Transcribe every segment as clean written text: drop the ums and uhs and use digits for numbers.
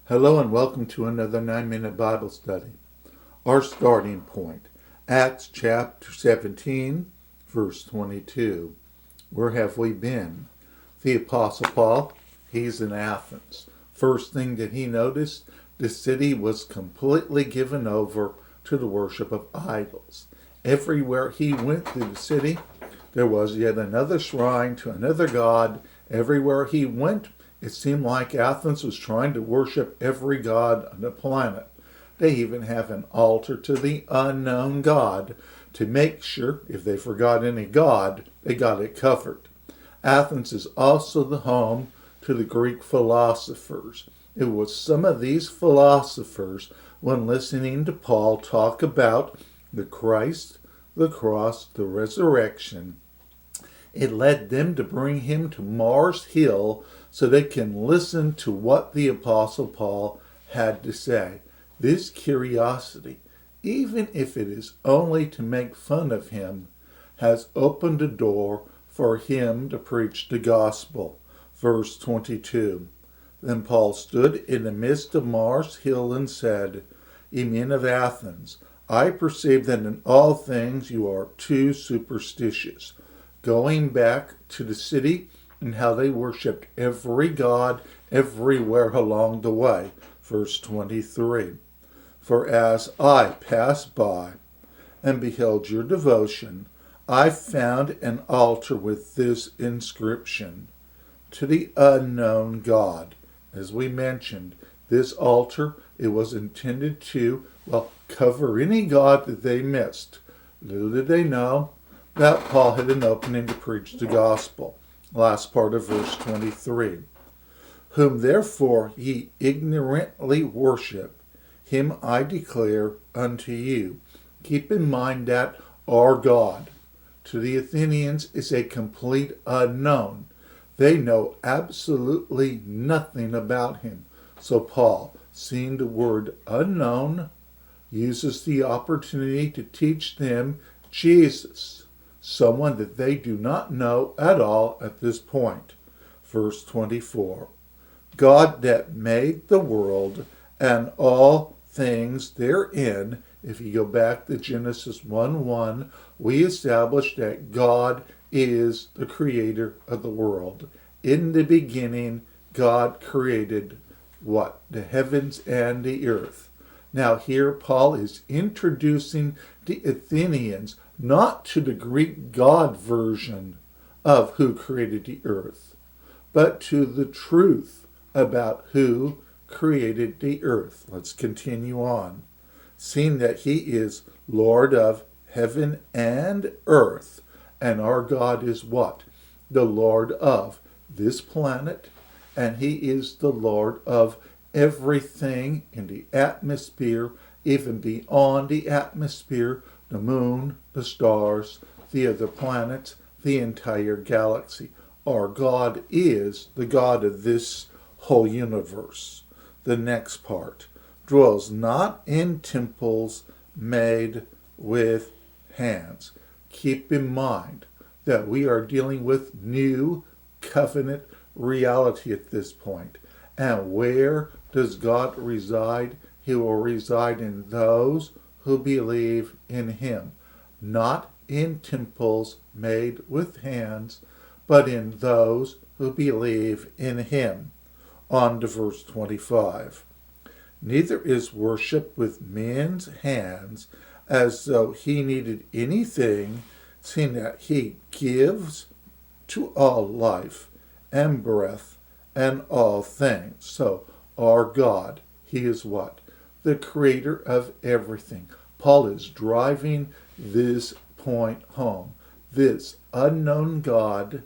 Hello and welcome to another 9-minute Bible study. Our starting point, Acts chapter 17, verse 22. Where have we been? The Apostle Paul, he's in Athens. First thing that he noticed, the city was completely given over to the worship of idols. Everywhere he went through the city, there was yet another shrine to another god. Everywhere he went, it seemed like Athens was trying to worship every god on the planet. They even have an altar to the unknown god to make sure if they forgot any god, they got it covered. Athens is also the home to the Greek philosophers. It was some of these philosophers, when listening to Paul talk about the Christ, the cross, the resurrection, it led them to bring him to Mars Hill so they can listen to what the Apostle Paul had to say. This curiosity, even if it is only to make fun of him, has opened a door for him to preach the gospel. Verse 22. Then Paul stood in the midst of Mars Hill and said, Ye men of Athens, I perceive that in all things you are too superstitious. Going back to the city and how they worshipped every god everywhere along the way. Verse 23. For as I passed by and beheld your devotion, I found an altar with this inscription, To the unknown God. As we mentioned, this altar, it was intended to, cover any god that they missed. Little did they know that Paul had an opening to preach the gospel. Last part of verse 23. Whom therefore ye ignorantly worship, him I declare unto you. Keep in mind that our God, to the Athenians, is a complete unknown. They know absolutely nothing about him. So Paul, seeing the word unknown, uses the opportunity to teach them Jesus, someone that they do not know at all at this point. Verse 24. God that made the world and all things therein. If you go back to Genesis 1:1, we established that God is the creator of the world. In the beginning, God created what? The heavens and the earth. Now here Paul is introducing the Athenians not to the Greek God version of who created the earth, but to the truth about who created the earth. Let's continue on. Seeing that he is Lord of heaven and earth, and our God is what? The Lord of this planet, and he is the Lord of everything in the atmosphere, even beyond the atmosphere, the moon, the stars, the other planets, the entire galaxy. Our God is the God of this whole universe. The next part, dwells not in temples made with hands. Keep in mind that we are dealing with new covenant reality at this point. And where does God reside? He will reside in those who believe in him, not in temples made with hands, but in those who believe in him. On to verse 25. Neither is worship with men's hands as though he needed anything, seeing that he gives to all life and breath and all things. So our God, he is what? The creator of everything. Paul is driving this point home. This unknown God,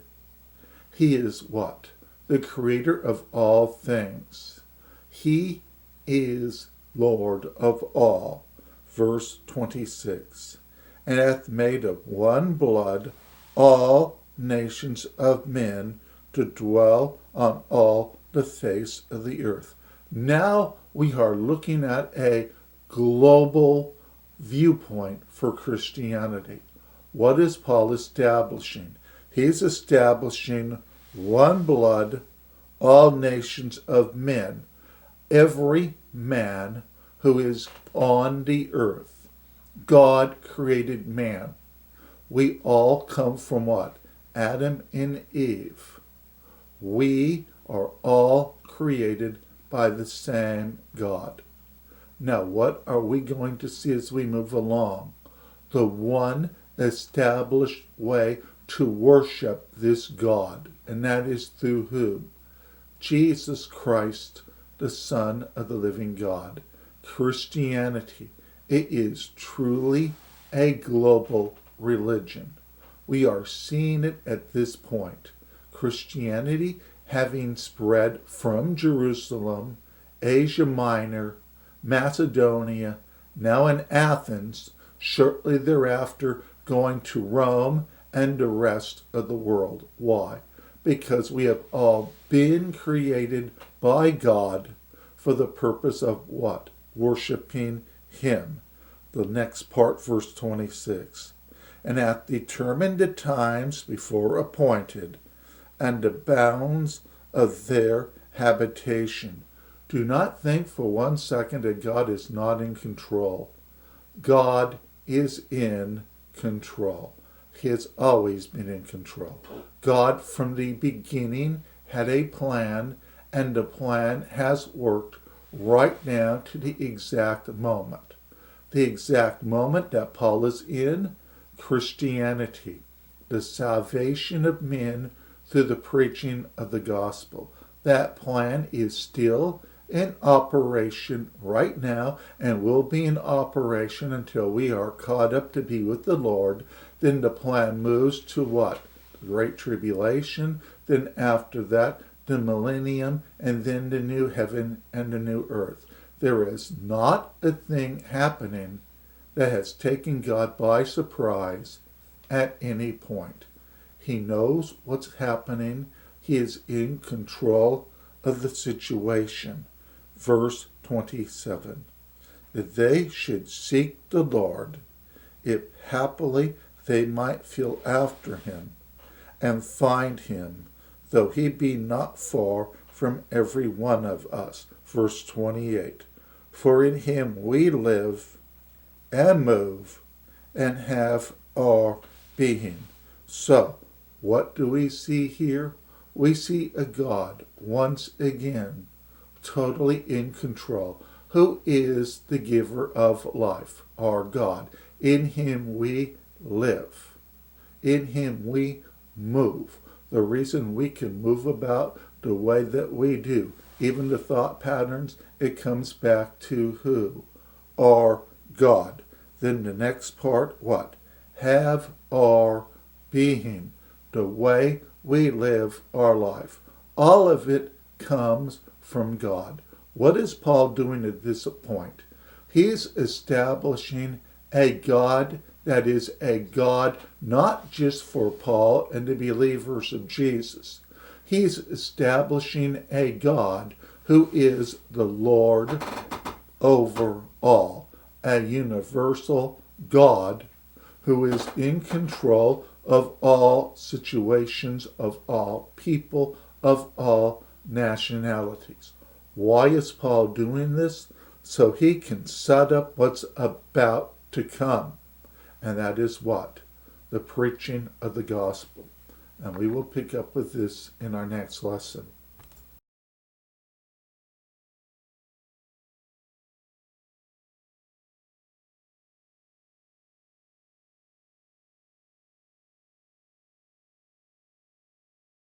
he is what? The creator of all things. He is Lord of all. Verse 26. And hath made of one blood all nations of men to dwell on all the face of the earth. Now we are looking at a global viewpoint for Christianity. What is Paul establishing? He's establishing one blood, all nations of men. every man who is on the earth. God created man. We all come from what? Adam and Eve. We are all created by the same God. Now, what are we going to see as we move along? The one established way to worship this God, and that is through who? Jesus Christ, the Son of the living God. Christianity, it is truly a global religion. We are seeing it at this point. Christianity having spread from Jerusalem, Asia Minor, Macedonia, now in Athens, shortly thereafter going to Rome and the rest of the world. Why? Because we have all been created by God for the purpose of what? Worshiping Him. The next part, verse 26. And at determined times before appointed, and the bounds of their habitation. Do not think for 1 second that God is not in control. God is in control. He has always been in control. God from the beginning had a plan, and the plan has worked right down to the exact moment. The exact moment that Paul is in, Christianity, the salvation of men through the preaching of the gospel. That plan is still in operation right now and will be in operation until we are caught up to be with the Lord. Then the plan moves to what? The Great Tribulation. Then after that, the millennium, and then the new heaven and the new earth. There is not a thing happening that has taken God by surprise at any point. He knows what's happening. He is in control of the situation. Verse 27. That they should seek the Lord, if happily they might feel after him, and find him, though he be not far from every one of us. Verse 28. For in him we live and move and have our being. So, what do we see here? We see a God, once again, totally in control, who is the giver of life, our God. In him we live. In him we move. The reason we can move about the way that we do, even the thought patterns, it comes back to who? Our God. Then the next part, what? Have our being, the way we live our life. All of it comes from God. What is Paul doing at this point? He's establishing a God that is a God not just for Paul and the believers of Jesus. He's establishing a God who is the Lord over all, a universal God who is in control of all situations, of all people, of all nationalities. Why is Paul doing this? So he can set up what's about to come. And that is what? The preaching of the gospel. And we will pick up with this in our next lesson.